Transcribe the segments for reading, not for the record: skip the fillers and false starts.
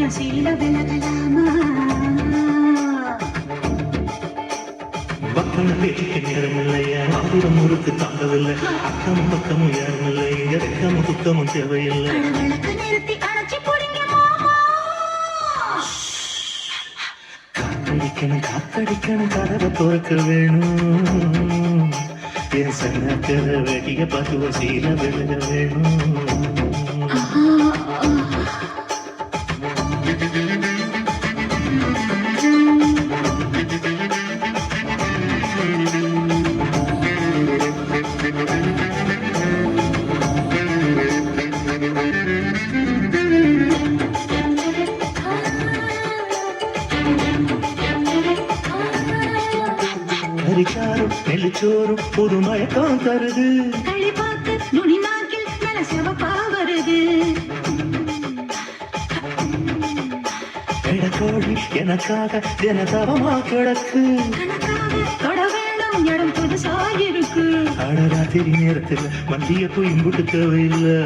பாத்தியா சீல விலகலாமா பக்கன பேச்சுக்கு நேரம் இல்லையா ஆயிரம் ஊருக்கு தாங்கவில்லை அக்கமும் பக்கமும் யாரும் இல்லை இறக்கமும் துக்கமும் தேவையில்லை விளக்கு நிறுத்தி அணைச்சி போடுங்க காத்தடிக்கணும் கதவை திறக்க வேணும் என் சன்னக்கர வெடிய பார்த்து ஒரு சீல விலக வேணும் கரிச்சாரும் நெல்லிச்சோறும் புது மயக்கம் தருது களி பார்த்து நுனி நாக்கில் நல்ல சிவப்பா வருது இடக்கோழி எனக்காக தினதவமா கிடக்கு தொட வேணும் இடம் புதுசாயிருக்கு அடராத்திரி நேரத்தில் மண்டிய போய் இம்புட்டு தேவையில்லை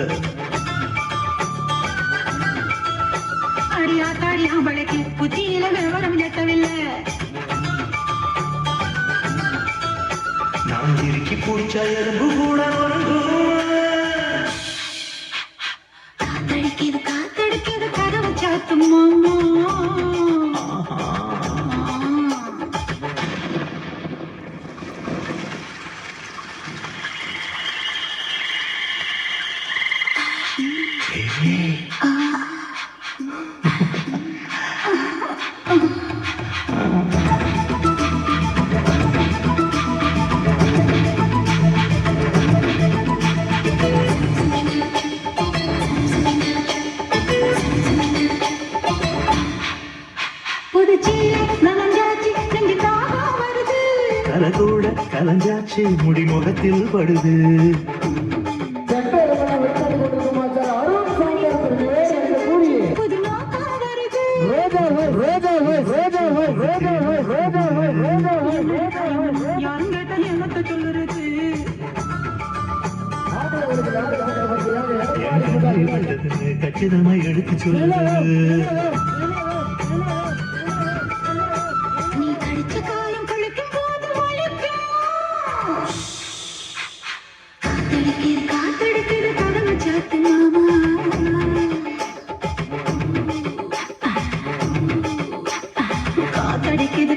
அடியா தாடியா வழக்கு புத்தியில விவரம் எட்டவில்லை நான் திருக்கி பிடிச்சா எறும்பு கூட காத்தடிக்குது கதவை சாத்தும் மாமா தலை கூட கலஞ்சாச்சு முடி முகத்தில் படுது கச்சிதமா எடுத்து சொல்லுது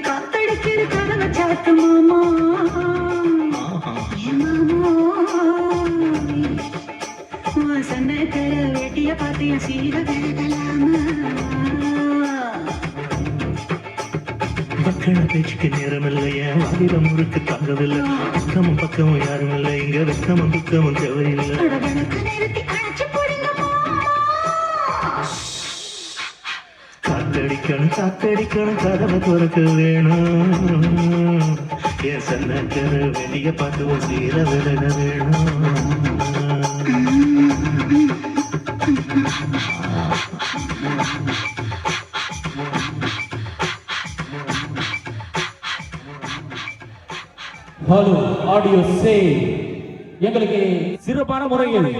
காத்தடிக்குது கதவை சாத்து மாமா சன்னக்கர வெட்டிய பாத்திய சீர விலகலாமா பக்கன பேச்சுக்கு நேரம் இல்லையா ஆயிரம் ஊருக்கு தாங்கவில்லை பக்கமும் பக்கமும் யாரும் இல்லை இங்க வெக்கமும் துக்கமும் தேவையில்லை காத்தடிக்கணும் கதவை திறக்க வேணும் என் சன்னக்கர வெளிய பார்த்து ஒரு சீர விலக வேணும் ஹலோ ஆடியோ சே எங்களுக்கு சிறப்பான முறையில்